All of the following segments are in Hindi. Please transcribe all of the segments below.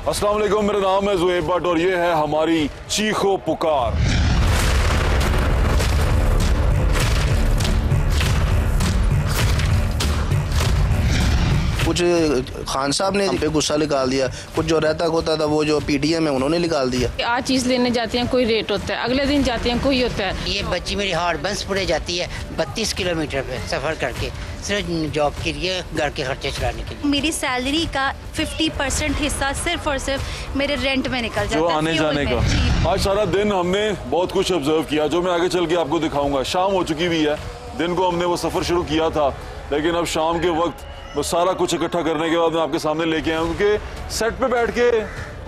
अस्सलाम वालेकुम, मेरा नाम है ज़ुहैब भट्ट और ये है हमारी चीखो पुकार। कुछ खान साहब ने पे गुस्सा निकाल दिया, कुछ जो रहता होता था वो जो पीडीएम है उन्होंने निकाल दिया। आज चीज़ लेने जाते हैं कोई रेट होता है, अगले दिन जाते हैं कोई होता है। ये बच्ची मेरी हार्ट बंसपुरे जाती है 32 किलोमीटर पे सफ़र करके, सिर्फ जॉब के लिए, घर के खर्चे चलाने के लिए। मेरी सैलरी का 50% हिस्सा सिर्फ और सिर्फ मेरे रेंट में निकल जाता है, जो आने जाने का। आज सारा दिन हमने बहुत कुछ ऑब्जर्व किया जो मैं आगे चल के आपको दिखाऊंगा। शाम हो चुकी हुई है, दिन को हमने वो सफ़र शुरू किया था, लेकिन अब शाम के वक्त वो सारा कुछ इकट्ठा करने के बाद मैं आपके सामने लेके आया हूँ। क्योंकि सेट पे बैठ के,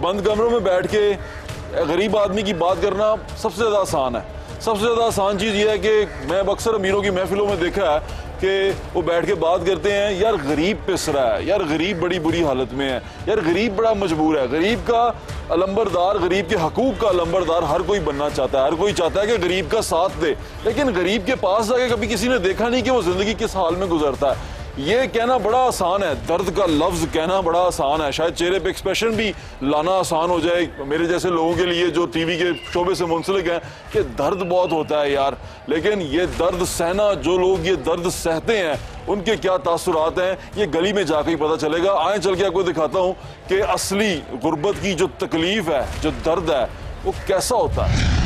बंद कमरों में बैठ के गरीब आदमी की बात करना सबसे ज़्यादा आसान है। सबसे ज़्यादा आसान चीज़ ये है कि मैं अक्सर अमीरों की महफिलों में देखा है कि वो बैठ के बात करते हैं, यार गरीब पिस रहा है, यार गरीब बड़ी बुरी हालत में है, यार गरीब बड़ा मजबूर है। गरीब का अलंबरदार, गरीब के हकूक का अलंबरदार हर कोई बनना चाहता है, हर कोई चाहता है कि गरीब का साथ दे, लेकिन गरीब के पास जाके कभी किसी ने देखा नहीं कि वो ज़िंदगी किस हाल में गुजरता है। ये कहना बड़ा आसान है, दर्द का लफ्ज़ कहना बड़ा आसान है, शायद चेहरे पे एक्सप्रेशन भी लाना आसान हो जाए मेरे जैसे लोगों के लिए जो टीवी के शोबे से मुंसलिक हैं कि दर्द बहुत होता है यार, लेकिन ये दर्द सहना, जो लोग ये दर्द सहते हैं उनके क्या तासुरात हैं, ये गली में जाकर ही पता चलेगा। आए चल के आपको दिखाता हूँ कि असली गुर्बत की जो तकलीफ है, जो दर्द है, वो कैसा होता है।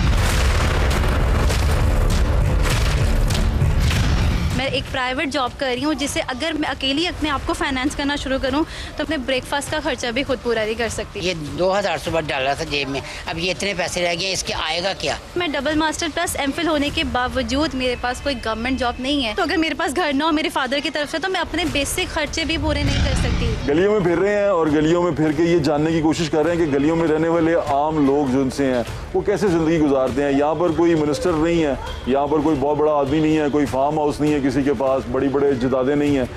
मैं एक प्राइवेट जॉब कर रही हूँ जिससे अगर मैं अकेली अपने आप को फाइनेंस करना शुरू करूँ तो अपने ब्रेकफास्ट का खर्चा भी खुद पूरा नहीं कर सकती। ये 2000 सुबह डाला था जेब में, अब ये इतने पैसे रह गए, इसके आएगा क्या? मैं डबल मास्टर प्लस एमफिल होने के बावजूद मेरे पास कोई गवर्नमेंट जॉब नहीं है, तो अगर मेरे पास घर ना हो मेरे फादर की तरफ से तो मैं अपने बेसिक खर्चे भी पूरे नहीं कर सकती। गलियों में फिर रहे हैं और गलियों में फिर के ये जानने की कोशिश कर रहे हैं कि गलियों में रहने वाले आम लोग जो उनसे हैं वो कैसे ज़िंदगी गुजारते हैं। यहाँ पर कोई मिनिस्टर नहीं है, यहाँ पर कोई बहुत बड़ा आदमी नहीं है, कोई फार्म हाउस नहीं है किसी के पास, बड़ी बड़े जदादे नहीं हैं,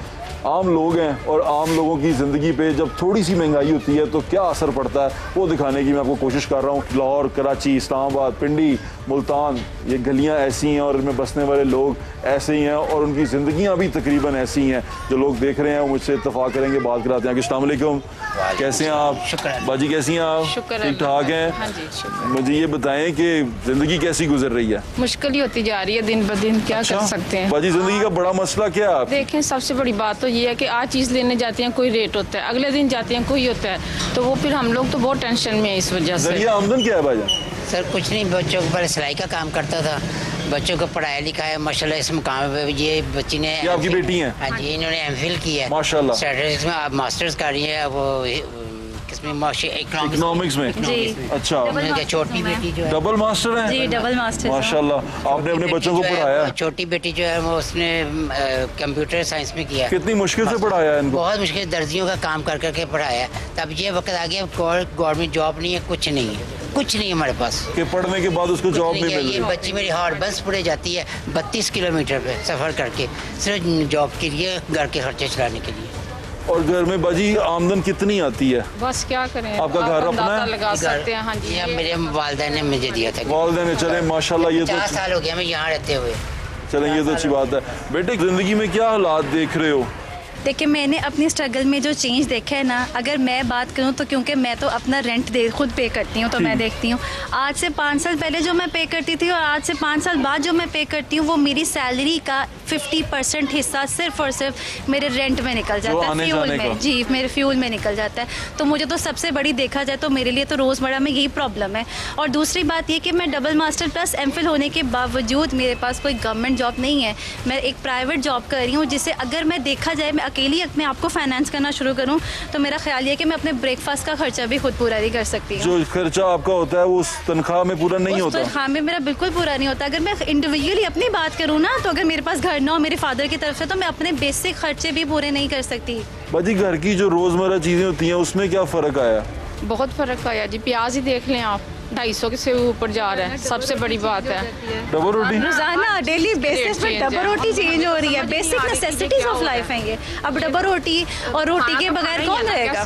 आम लोग हैं। और आम लोगों की ज़िंदगी पे जब थोड़ी सी महंगाई होती है तो क्या असर पड़ता है वो दिखाने की मैं आपको कोशिश कर रहा हूँ। लाहौर, कराची, इस्लामाबाद, पिंडी, मुल्तान, ये गलियाँ ऐसी हैं और इनमें बसने वाले लोग ऐसे ही हैं और उनकी ज़िंदगियाँ भी तकरीबन ऐसी हैं। जो लोग देख रहे हैं वो मुझसे इत्तफाक करेंगे, बात कराते हैं। अस्सलाम वालेकुम, कैसे हैं आप? बाजी कैसी हैं आप? ठीक ठाक हैं? मुझे ये बताएं कि ज़िंदगी कैसी गुजर रही है? मुश्किल ही होती जा रही है दिन ब दिन, क्या कर सकते हैं। बाजी ज़िंदगी का बड़ा मसला क्या है? देखें, सबसे बड़ी बात तो ये है कि आज चीज़ लेने जाते हैं कोई रेट होता है, अगले दिन जाते हैं कोई होता है, तो वो फिर हम लोग तो बहुत टेंशन में है इस वजह से। जरिया आमदन क्या है भाईजान? सर कुछ नहीं, बच्चों को पहले सिलाई का काम करता था, बच्चों को पढ़ाया लिखाया माशाल्लाह इस मुकाम पे। ये बच्ची ने, ये आपकी बेटी हैं? हाँ जी, इन्होंने एमफिल की है माशाल्लाह, स्टैटिस्टिक्स में, अब मास्टर्स कर रही है वो किसमें, इकोनॉमिक्स में। अच्छा, छोटी बेटी जो है डबल मास्टर है जी, डबल मास्टर। माशाल्लाह, आपने अपने बच्चों को पढ़ाया? छोटी बेटी जो है वो उसने कंप्यूटर साइंस में किया। कितनी मुश्किल से पढ़ाया इनको? बहुत मुश्किल, दर्जियों का काम कर करके पढ़ाया। तब ये वक्त आ गया गवर्नमेंट जॉब नहीं है, कुछ नहीं है, कुछ नहीं हमारे पास कि पढ़ने के बाद उसको जॉब नहीं मिल रही। ये बच्ची मेरी हार्ट बंसपुरे जाती है 32 किलोमीटर पे सफ़र करके, सिर्फ जॉब के लिए, घर के खर्चे चलाने के लिए। और घर में बाजी आमदन कितनी आती है? बस क्या करें, आपका घर अपना है? लगा सकते हैं। हाँ जी, ये मेरे वालिदैन ने मुझे दिया था। वालिदैन ने, चले माशाल्लाह, ये तो 4 साल हो गया मैं यहाँ रहते हुए। चलें, ये तो अच्छी बात है। बेटे जिंदगी में क्या हालात देख रहे हो? देखिए, मैंने अपनी स्ट्रगल में जो चेंज देखा है ना, अगर मैं बात करूं तो क्योंकि मैं तो अपना रेंट खुद पे करती हूं, तो मैं देखती हूं आज से 5 साल पहले जो मैं पे करती थी और आज से 5 साल बाद जो मैं पे करती हूं, वो मेरी सैलरी का 50% हिस्सा सिर्फ और सिर्फ मेरे रेंट में निकल जाता है, फ्यूल में। जी, मेरे फ्यूल में निकल जाता है। तो मुझे तो सबसे बड़ी देखा जाए तो मेरे लिए तो रोज़मर्रा में यही प्रॉब्लम है। और दूसरी बात ये कि मैं डबल मास्टर प्लस एमफिल होने के बावजूद मेरे पास कोई गवर्नमेंट जॉब नहीं है। मैं एक प्राइवेट जॉब कर रही हूँ जिससे अगर मैं देखा जाए मैं अकेली अपने आप को फाइनेंस करना शुरू करूं तो मेरा ख्याल ये है कि मैं अपने ब्रेकफास्ट का खर्चा भी खुद पूरा नहीं कर सकती हूं। जो खर्चा आपका होता है वो उस तनख्वाह में पूरा नहीं होता? तनख्वाह में मेरा बिल्कुल पूरा नहीं होता। अगर मैं इंडिविजुअली अपनी बात करूं ना, तो अगर मेरे पास घर ना हो मेरे फादर की तरफ से तो मैं अपने बेसिक खर्चे भी पूरे नहीं कर सकती। बाजी घर की जो रोजमर्रा चीजें होती हैं उसमें क्या फर्क आया? बहुत फर्क आया जी, प्याज ही देख लें आप, 250 से ऊपर जा रहा है, सबसे बड़ी बात है। डबल रोटी रोजाना डेली बेसिस पे डबल रोटी चेंज हो रही है, बेसिक नेसेसिटीज ऑफ लाइफ है ये। अब डबल रोटी और रोटी के बगैर कौन रहेगा?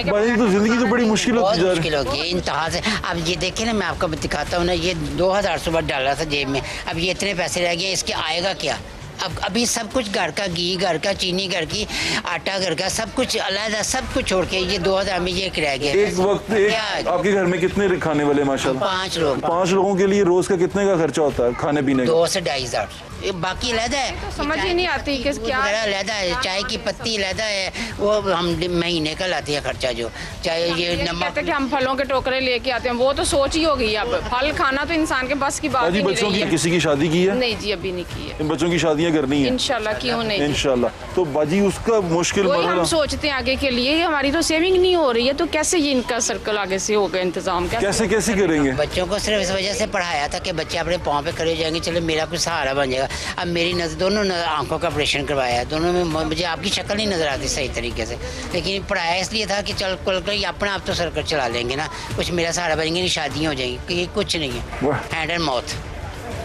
भाई तो जिंदगी तो बड़ी मुश्किल होती जा रही है। मुश्किल होगी इंतहा से। अब ये देखे ना, मैं आपको दिखाता हूँ ना, ये 2000 सुबह डाला था जेब में, अब ये इतने पैसे रह गए, इसके आएगा क्या? अब अभी सब कुछ घर का, घी घर का, चीनी घर की, आटा घर का, सब कुछ अलग, सब कुछ छोड़ के ये 2000 में ये रह गया। एक वक्त आपके घर में कितने खाने वाले माशाल्लाह? 5 लोग। 5 लोगों के लिए रोज का कितने का खर्चा होता है खाने पीने का? 2 से 2,500। बाकी अलहदा है, तो समझ ही नहीं आती कि क्या अलहदा है, चाय की पत्ती अलहदा है, वो हम महीने का लाते हैं खर्चा। जो चाहे ये नमक कहते कि हम फलों के टोकरे लेके आते हैं, वो तो सोच ही हो गई। अब फल खाना तो इंसान के बस की बात ही नहीं बच्चों रही की है। किसी की शादी की है? नहीं जी, अभी नहीं की है। इन बच्चों की शादियां करनी है इंशाल्लाह, क्यों नहीं? इंशाल्लाह। तो बाजी उसका मुश्किल वही हम मरहला सोचते हैं आगे के लिए, हमारी तो सेविंग नहीं हो रही है, तो कैसे ये इनका सर्कल आगे से होगा इंतजाम? कैसे कैसे करेंगे? बच्चों को सिर्फ इस वजह से पढ़ाया था कि बच्चे अपने पाँव पे खड़े हो जाएंगे, चलो मेरा कुछ सहारा बन जाएगा। अब मेरी दोनों आंखों का ऑपरेशन करवाया है, दोनों में मुझे आपकी शक्ल नहीं नजर आती सही तरीके से, लेकिन पढ़ाया इसलिए था कि चल कल कर अपना आप तो सर्कल चला लेंगे ना, कुछ मेरा सहारा बनेंगे, नहीं शादियाँ हो जाएंगी, ये कुछ नहीं है, हैंड एंड माउथ।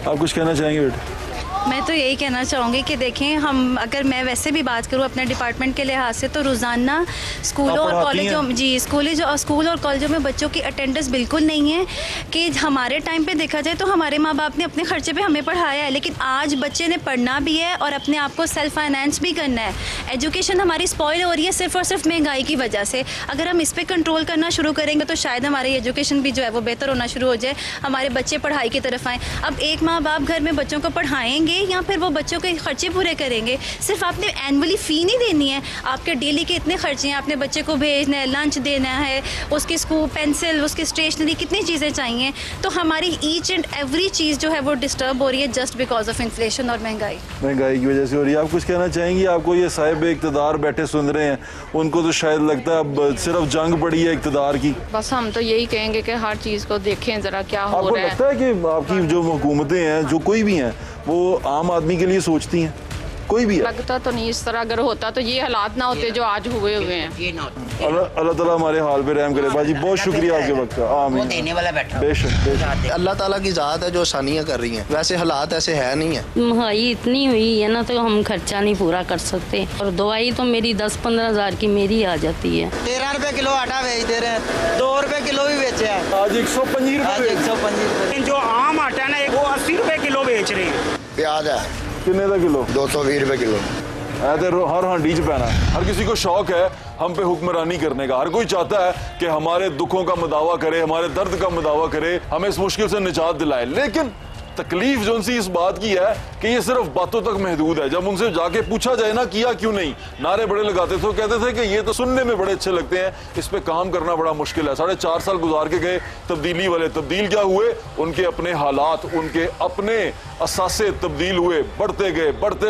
आप कुछ कहना चाहेंगे बेटा? मैं तो यही कहना चाहूँगी कि देखें, हम अगर मैं वैसे भी बात करूँ अपने डिपार्टमेंट के लिहाज से, तो रोज़ाना स्कूलों और कॉलेजों स्कूल और कॉलेजों में बच्चों की अटेंडेंस बिल्कुल नहीं है। कि हमारे टाइम पे देखा जाए तो हमारे माँ बाप ने अपने खर्चे पे हमें पढ़ाया है, लेकिन आज बच्चे ने पढ़ना भी है और अपने आप को सेल्फ फाइनेंस भी करना है। एजुकेशन हमारी स्पॉइल हो रही है सिर्फ और सिर्फ महंगाई की वजह से। अगर हम इस पर कंट्रोल करना शुरू करेंगे तो शायद हमारी एजुकेशन भी जो है वो बेहतर होना शुरू हो जाए, हमारे बच्चे पढ़ाई की तरफ आएँ। अब एक माँ बाप घर में बच्चों को पढ़ाएंगे या फिर वो बच्चों के खर्चे पूरे करेंगे? सिर्फ आपने एनुअली फ़ी नहीं देनी है, आपके डेली के इतने खर्चे हैं, आपने बच्चे को भेजना है, लंच देना है, उसकी स्कूल पेंसिल, उसकी स्टेशनरी, कितनी चीज़ें चाहिए। तो हमारी ईच एंड एवरी चीज़ जो है वो डिस्टर्ब हो रही है जस्ट बिकॉज ऑफ इन्फ्लेशन और महंगाई की वजह से हो रही है। आप कुछ कहना चाहेंगी? आपको ये साहिब इक़्तिदार बैठे सुन रहे हैं, उनको तो शायद लगता है अब सिर्फ जंग पड़ी है इक़्तिदार की। बस हम तो यही कहेंगे कि हर चीज़ को देखें ज़रा क्या हो आपको रहा है। लगता है कि आपकी जो हुकूमतें हैं, जो कोई भी हैं, वो आम आदमी के लिए सोचती हैं? कोई भी है? लगता तो नहीं, इस तरह अगर होता तो ये हालात ना होते जो आज हुए हैं। अल्लाह ताला हमारे हाल पे रहम करे। बाजी बहुत शुक्रिया आपके वक्त का। आमीन। देने वाला बैठा बेशक। अल्लाह ताला की ज़ात है जो आसानियाँ कर रही हैं, वैसे हालात ऐसे है नहीं है। महंगाई इतनी हुई है ना, तो हम खर्चा नहीं पूरा कर सकते, और दवाई तो मेरी 10-15 हज़ार की मेरी आ जाती है। 13 रुपए किलो आटा बेच दे रहे हैं, 2 रुपए किलो भी बेचे हैं आज 125 रुपए। 125 जो आम आटा है ना, वो 80 रुपए किलो बेच रहे हैं। प्याज है कितने का किलो? 220 रुपए किलो। हर हांडी च पैना है। हर किसी को शौक है हम पे हुक्मरानी करने का। हर कोई चाहता है कि हमारे दुखों का मुदावा करे, हमारे दर्द का मुदावा करे, हमें इस मुश्किल से निजात दिलाए। लेकिन तकलीफ जो उनसी इस बात की है कि ये सिर्फ बातों तक महदूद है। जब उनसे जाके पूछा जाए ना किया क्यों नहीं, नारे बड़े लगाते थे, कहते थे कि ये तो सुनने में बड़े अच्छे लगते हैं, इस पे काम करना बड़ा मुश्किल है। 4.5 साल गुजार के गए तब्दीली वाले। तब्दील क्या हुए? उनके अपने हालात, उनके अपने असासे तब्दील हुए, बढ़ते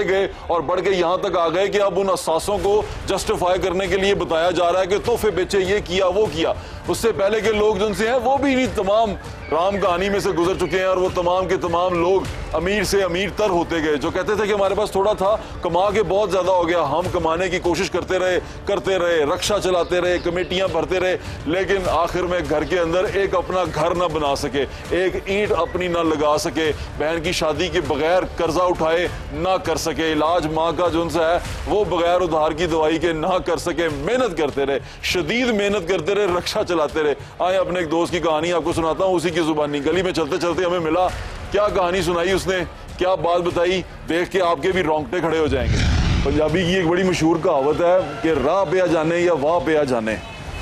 गए और बढ़ के यहाँ तक आ गए कि अब उन असासों को जस्टिफाई करने के लिए बताया जा रहा है कि तोहफे बेचे, ये किया वो किया। उससे पहले के लोग जिनसे हैं वो भी इन्हीं तमाम राम कहानी में से गुजर चुके हैं, और वो तमाम के तमाम लोग अमीर से अमीर तर होते गए। जो कहते थे कि हमारे पास थोड़ा था, कमा के बहुत ज्यादा हो गया, हम कमाने की कोशिश करते रहे, रक्षा चलाते रहे, कमेटियां भरते रहे, लेकिन आखिर में घर के अंदर एक अपना घर ना बना सके, एक ईंट अपनी ना लगा सके, बहन की शादी के बगैर कर्जा उठाए ना कर सके, इलाज माँ का जो उनसे है वो बगैर उधार की दवाई के ना कर सके। मेहनत करते रहे, शदीद मेहनत करते रहे, रक्षा चलाते रहे। आए अपने एक दोस्त की कहानी आपको सुनाता हूँ, उसी की जुबानी। गली में चलते चलते हमें मिला, क्या कहानी सुनाई उसने, क्या बात बताई, देख के आपके भी रोंगटे खड़े हो जाएंगे। पंजाबी की एक बड़ी मशहूर कहावत है कि राह पे आ जाने या वाह पे आ जाने,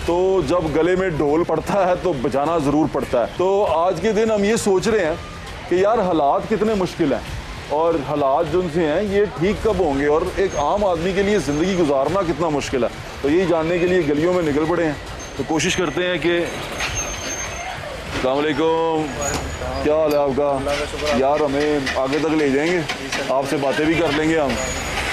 तो जब गले में ढोल पड़ता है तो बजाना जरूर पड़ता है। तो आज के दिन हम ये सोच रहे हैं कि यार हालात कितने मुश्किल हैं, और हालात जो उनसे हैं ये ठीक कब होंगे, और एक आम आदमी के लिए ज़िंदगी गुजारना कितना मुश्किल है। तो यही जानने के लिए गलियों में निकल पड़े हैं। तो कोशिश करते हैं कि अस्सलाम वालेकुम, क्या हाल है आपका? यार हमें आगे तक ले जाएंगे, आपसे बातें भी कर लेंगे हम।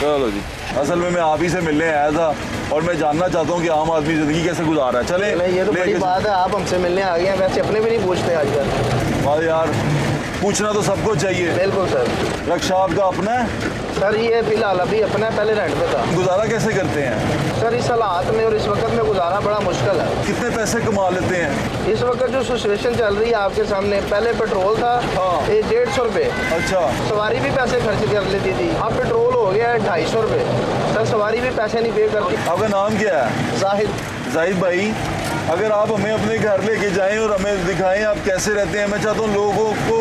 चलो जी, असल में मैं आप ही से मिलने आया था और मैं जानना चाहता हूँ कि आम आदमी ज़िंदगी कैसे गुजार रहा है। चले ये तो बड़ी बात है, आप हमसे मिलने आ गए हैं, वैसे अपने भी नहीं पूछते आजकल। हाँ यार, पूछना तो सबको चाहिए। बिल्कुल सर। रक्षा आपका अपना है? सर ये फिलहाल अभी अपना है, पहले रेंट पे था। गुजारा कैसे करते हैं सर इस हालात में और इस वक्त में गुजारा बड़ा मुश्किल है। कितने पैसे कमा लेते हैं इस वक्त जो सिचुएशन चल रही है आपके सामने? पहले पेट्रोल था 150 रुपए, अच्छा, सवारी भी पैसे खर्च कर लेती थी। अब पेट्रोल हो गया है 250 रुपए, सर सवारी भी पैसे नहीं पे करती। आपका नाम क्या है? जाहिद। जाहिद भाई, अगर आप हमें अपने घर लेके जाएं और हमें दिखाएं आप कैसे रहते हैं, मैं चाहता हूँ लोगों को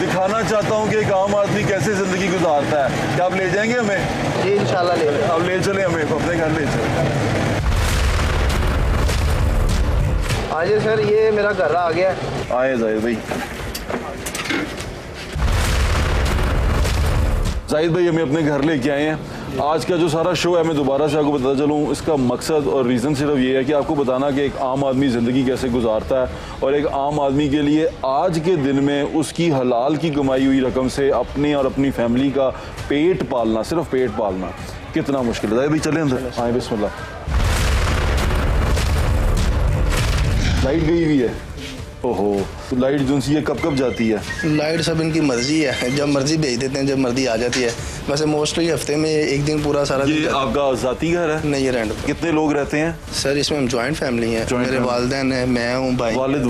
दिखाना चाहता हूँ कि एक आम आदमी कैसे ज़िंदगी गुजारता है। क्या आप ले जाएंगे हमें? जी इंशाल्लाह ले लें। आप ले चलें हमें, अपने घर ले चलें। आइए सर, ये मेरा घर आ गया। आए जाहिद भाई। जाहिद भाई हमें अपने घर लेके आए हैं। आज का जो सारा शो है, मैं दोबारा से आपको बताता चलूँ, इसका मकसद और रीज़न सिर्फ ये है कि आपको बताना कि एक आम आदमी ज़िंदगी कैसे गुजारता है और एक आम आदमी के लिए आज के दिन में उसकी हलाल की कमाई हुई रकम से अपने और अपनी फैमिली का पेट पालना, सिर्फ पेट पालना कितना मुश्किल है। जाहिद भाई चलें अंदर, आए बिस्मिल्लाह। लाइट गई हुई है, ओहो, तो लाइट जो सी है कब कब जाती है? लाइट सब इनकी मर्जी है, जब मर्जी भेज देते हैं, जब मर्जी आ जाती है। वैसे मोस्टली हफ्ते में एक दिन पूरा सारा ये आपका ज़ाती घर है? नहीं, ये रेंट। कितने लोग रहते हैं? सर इसमें हम जॉइंट फैमिली है। मेरे वालिदैन है, मैं हूँ, भाई वालिद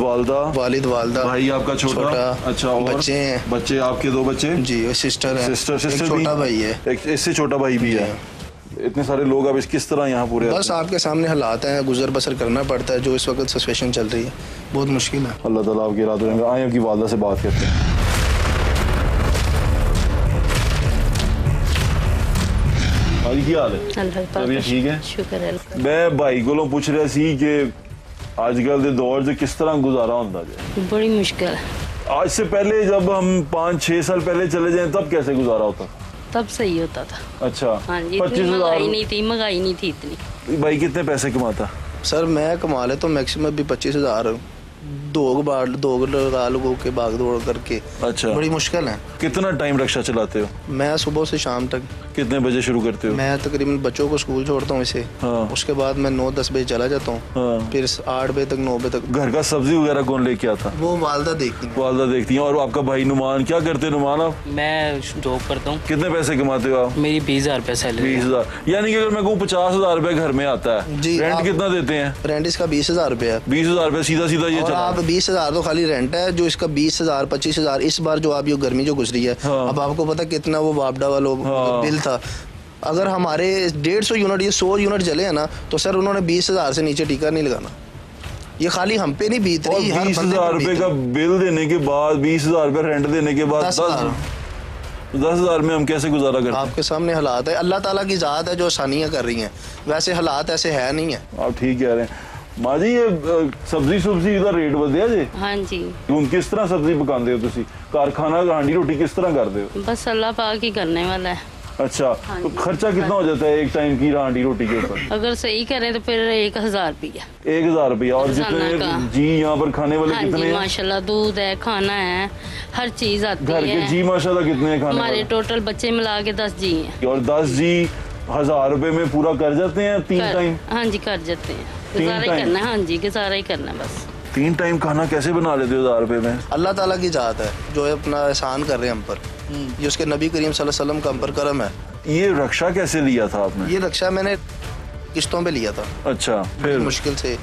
वालदा, भाई आपका छोटा। अच्छा, और बच्चे हैं? बच्चे आपके 2 बच्चे? जी, सिस्टर है, सिस्टर छोटा भाई है, एक इससे छोटा भाई भी है। इतने सारे लोग अब किस तरह यहाँ पूरे? बस आपके सामने हालात हैं, गुजर बसर करना पड़ता है। जो इस वक्त सिचुएशन चल रही है बहुत मुश्किल है। अल्लाह ताला आपकी रात रहेंगे। आए आपकी वालदा से बात करते हैं। भाई की हाल है? अल्लाह ठीक है, शुक्र है। मैं भाई को पूछ रहा सी कि आजकल के दौर से किस तरह गुजारा होता है? बड़ी मुश्किल है। आज से पहले जब हम 5-6 साल पहले चले जाएं तब कैसे गुजारा होता? तब सही होता था। अच्छा, हाँ जी, 25,000 महंगाई नहीं थी इतनी। भाई कितने पैसे कमाता? सर मैं कमा लेता हूँ मैक्सिमम भी 25,000, दो लोगों के भाग दौड़ करके। अच्छा, बड़ी मुश्किल है। कितना टाइम रिक्शा चलाते हो? मैं सुबह से शाम तक। कितने बजे शुरू करते हो? मैं तकरीबन बच्चों को स्कूल छोड़ता हूँ इसे। हाँ। उसके बाद मैं 9-10 बजे चला जाता हूँ। हाँ। फिर 8 बजे तक 9 बजे तक। घर का सब्जी वगैरह कौन लेके आता? वो वालदा देखती है। वालदा देखती हैं। और आपका भाई नुमान क्या करते हैं? नुमान आप? मैं जॉब करता हूँ। कितने पैसे कमाते हो आप? मेरी 20,000 रुपये सैलरी। 20,000, यानी कि अगर मैं कहूँ 50,000 रुपये घर में आता है। जी, रेंट कितना देते हैं? रेंट इसका 20,000 रुपये है। 20,000 रुपये सीधा सीधा ये और चला। आप 20,000 तो खाली रेंट है, जो इसका 20,000 25,000 इस बार जो आप ये गर्मी जो गुजरी है। हाँ। अब आपको पता कितना वो वापडा वालों हाँ। बिल था। अगर हमारे 150 यूनिट ये 100 यूनिट जले हैं ना, तो सर उन्होंने 20,000 से नीचे टीका नहीं लगाना। ये खाली हम पे नहीं बीत रही, 20,000 रुपये का बिल देने के बाद, 20,000 रुपये रेंट देने के बाद 10,000 में हम कैसे गुजारा करते हैं? आपके सामने हालात है, अल्लाह ताला की ज़ात है जो आसानियाँ कर रही हैं। वैसे हालात ऐसे है नहीं है। आप ठीक कह रहे हैं। माँ जी ये सब्जी का रेट बढ़िया जी? हाँ जी। किस तरह सब्जी पकाते हो तुसी? कारखाना हांडी रोटी किस तरह करते हो? बस अल्लाह पाक ही करने वाला है। अच्छा, तो खर्चा कितना हो जाता है एक टाइम की हांडी रोटी के ऊपर? अगर सही करें तो फिर 1,000 रुपया। 1,000 रुपया। और जितने जी यहाँ पर खाने वाले हाँ कितने जी, हैं? माशाल्लाह दूध है, खाना है, हर चीज आती घर के है। जी माशाल्लाह कितने हैं खाने हमारे वाले? टोटल बच्चे मिला के 10 जी हैं। और 10 जी 1,000 रुपए में पूरा कर जाते हैं 3 टाइम? हाँ जी, कर जाते हैं। 3 गुजारा ही टाइम? करना है। हाँ जी, गुजारा ही करना है बस। 3 टाइम खाना कैसे बना लेते हो 1,000 रुपए में? अल्लाह ताला की ज़ात है जो है अपना एहसान कर रहे हैं हम पर। ये उसके नबी करीम सल्लल्लाहु अलैहि वसल्लम का हम पर करम है। ये रक्षा कैसे लिया था आपने? ये रक्षा मैंने किस्तों पे लिया था। अच्छा, फिर मुश्किल से।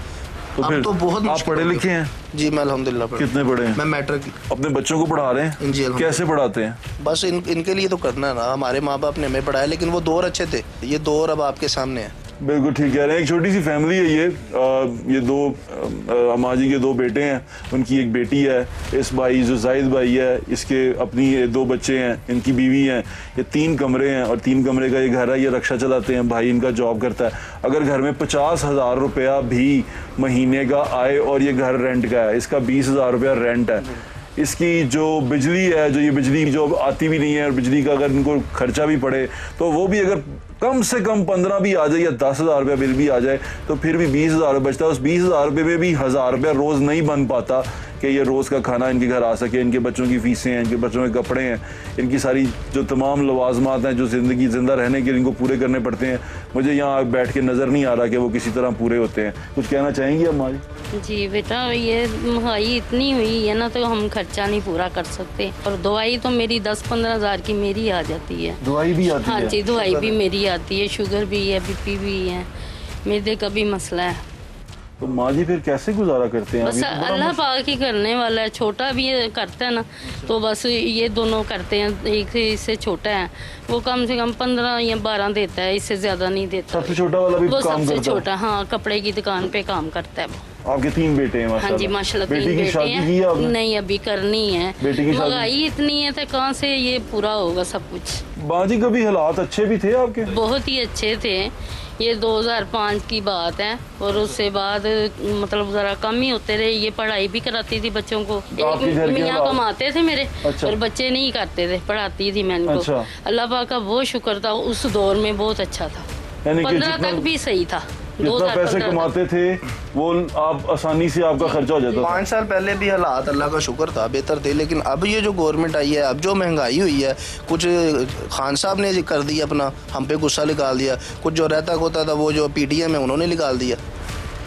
तो अब फिर तो बहुत आप मुश्किल पढ़े हो लिखे गया। हैं? जी मैं अल्हम्दुलिल्लाह पढ़ा। कितने पढ़े हैं? मैं मैट्रिक। अपने बच्चों को पढ़ा रहे हैं? जी अल्हम्दुलिल्लाह। कैसे पढ़ाते हैं? बस इनके लिए तो करना है ना। हमारे माँ बाप ने हमें पढ़ाया, लेकिन वो दौर अच्छे थे, ये दौर अब आपके सामने है। बिल्कुल ठीक कह रहे हैं। एक छोटी सी फैमिली है ये 2 अम्मा जी के 2 बेटे हैं, उनकी एक बेटी है। इस भाई जो जाहिद भाई है, इसके अपनी 2 बच्चे हैं, इनकी बीवी हैं। ये 3 कमरे हैं और 3 कमरे का ये घर है। ये रक्षा चलाते हैं, भाई इनका जॉब करता है। अगर घर में 50,000 रुपया भी महीने का आए और ये घर रेंट का है, इसका 20,000 रुपया रेंट है। इसकी जो बिजली है, जो ये बिजली जो आती भी नहीं है, और बिजली का अगर इनको खर्चा भी पड़े तो वो भी अगर कम से कम 15 भी आ जाए या 10,000 रुपया बिल भी आ जाए तो फिर भी 20,000 बचता है। उस 20,000 रुपये में भी 1,000 रुपया रोज़ नहीं बन पाता कि ये रोज़ का खाना इनके घर आ सके। इनके बच्चों की फीसें हैं, इनके बच्चों के कपड़े हैं, इनकी सारी जो तमाम लवाजमात हैं जो ज़िंदगी ज़िंदा रहने के लिए इनको पूरे करने पड़ते हैं। मुझे यहाँ बैठ के नज़र नहीं आ रहा कि वो किसी तरह पूरे होते हैं। कुछ कहना चाहेंगी हमारी? जी बेटा, ये महंगाई इतनी हुई है ना, तो हम खर्चा नहीं पूरा कर सकते। और दवाई तो मेरी 10-15 हज़ार की मेरी आ जाती है। दवाई भी आती है? हाँ जी, दवाई भी मेरी आती है। शुगर भी है, BP भी है, मैदे का भी मसला है। तो माँ जी फिर कैसे गुजारा करते हैं? बस अल्लाह पाक ही करने वाला है। छोटा भी ये करता है ना, तो बस ये दोनों करते हैं। एक इससे छोटा है, वो कम से कम 15 या 12 देता है, इससे ज्यादा नहीं देता। सबसे छोटा वाला भी वो काम सबसे करता है? छोटा, हाँ, कपड़े की दुकान पे काम करता है वो। आपके 3 बेटे हैं माशाल्लाह। हाँ जी माशाल्लाह, 3 बेटी की बेटे शादी हैं। की है आपने? नहीं, अभी करनी है। बेटी की शादी? महंगाई इतनी है तो कहाँ से ये पूरा होगा सब कुछ। बाजी कभी हालात अच्छे भी थे आपके? बहुत ही अच्छे थे। ये 2005 की बात है और उससे बाद मतलब जरा कम ही होते रहे। ये पढ़ाई भी कराती थी बच्चों को। आपके घर एक के मियाँ हालात? कमाते थे मेरे। अच्छा। और बच्चे नहीं करते थे, पढ़ाती थी मैं इनको। अच्छा। अल्लाह पाक का बहुत शुक्र था, उस दौर में बहुत अच्छा था। यानी कि 15 तक भी सही था। जितना पैसे 2015 कमाते थे वो आप आसानी से आपका खर्चा हो जाता था। 5 साल पहले भी हालात अल्लाह का शुक्र था बेहतर थे, लेकिन अब ये जो गवर्नमेंट आई है, अब जो महंगाई हुई है, कुछ खान साहब ने कर दिया अपना, हम पे गुस्सा निकाल दिया। कुछ जो रहता होता था वो जो पीटीएम है उन्होंने निकाल दिया।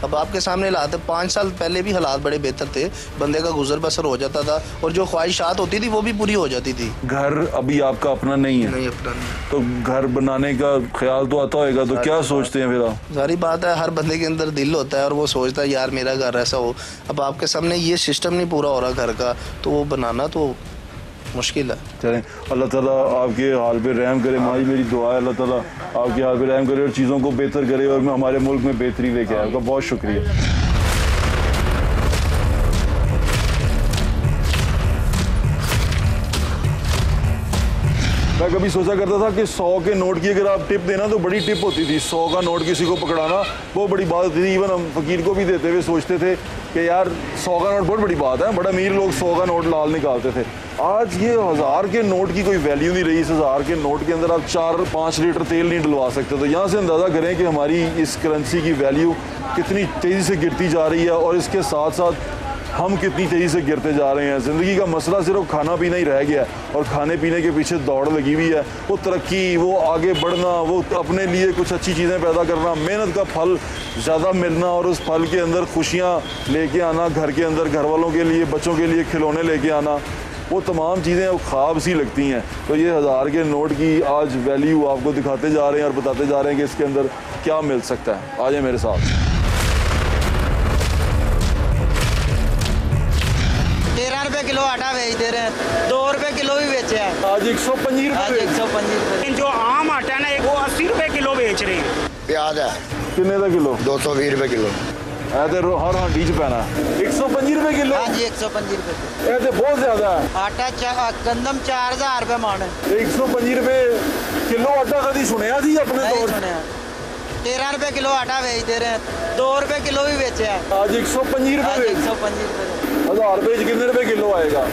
अब आपके सामने हालात है। 5 साल पहले भी हालात बड़े बेहतर थे, बंदे का गुजर बसर हो जाता था और जो ख्वाहिशात होती थी वो भी पूरी हो जाती थी। घर अभी आपका अपना नहीं है? नहीं अपना नहीं। तो घर बनाने का ख्याल तो आता होगा, तो क्या सोचते हैं फिर आप? सारी बात है, हर बंदे के अंदर दिल होता है और वो सोचता है यार मेरा घर ऐसा हो। अब आपके सामने ये सिस्टम नहीं पूरा हो रहा घर का, तो वो बनाना तो मुश्किल है। चलें, अल्लाह ताला आपके हाल पे रहम करे। माई मेरी दुआ है अल्लाह ताला आपके हाल पे रहम करे और चीज़ों को बेहतर करे और हमारे मुल्क में बेहतरी लेके आए। आपका बहुत शुक्रिया। मैं कभी सोचा करता था कि 100 के नोट की अगर आप टिप देना तो बड़ी टिप होती थी। 100 का नोट किसी को पकड़ाना वो बड़ी बात होती थी। इवन हम फकीर को भी देते हुए सोचते थे कि यार 100 का नोट बहुत बड़ी बात है। बड़ा अमीर लोग 100 का नोट लाल निकालते थे। आज ये 1000 के नोट की कोई वैल्यू नहीं रही। इस 1000 के नोट के अंदर आप 4-5 लीटर तेल नहीं डलवा सकते। तो यहाँ से अंदाज़ा करें कि हमारी इस करेंसी की वैल्यू कितनी तेज़ी से गिरती जा रही है और इसके साथ साथ हम कितनी तेज़ी से गिरते जा रहे हैं। ज़िंदगी का मसला सिर्फ खाना पीना ही रह गया है और खाने पीने के पीछे दौड़ लगी हुई है। वो तरक्की, वो आगे बढ़ना, वो अपने लिए कुछ अच्छी चीज़ें पैदा करना, मेहनत का फल ज़्यादा मिलना और उस फल के अंदर खुशियाँ लेके आना, घर के अंदर घर वालों के लिए, बच्चों के लिए खिलौने लेके आना, वो तमाम चीज़ें अब ख्वाब सी लगती हैं। तो ये 1000 के नोट की आज वैल्यू आपको दिखाते जा रहे हैं और बताते जा रहे हैं कि इसके अंदर क्या मिल सकता है। आ जाए मेरे साथ। 13 रुपए किलो आटा बेच दे रहे हैं, 2 रुपए किलो भी बेचे हैं आज 125 आज रुपये। 125 रुपए। जो आम आटा है ना वो 80 रुपए किलो बेच रहे हैं। प्याज है किन्ने का किलो? 220 रुपए किलो। हर हांडी च पैना 125 रुपए किलो। हाँ जी 125 रुपए। ये तो बहुत ज्यादा है। आटा गंदम 4000 रुपए मान है। 125 रुपए किलो आटा कभी सुनया थी अपने नहीं दौर? सुने। 13 रुपए किलो आटा बेच दे रहे हैं, 2 रुपए किलो भी बेचे हैं आज 125 आज रुपए। 125 रुपए। 1000 रुपए कितने रुपए किलो आएगा?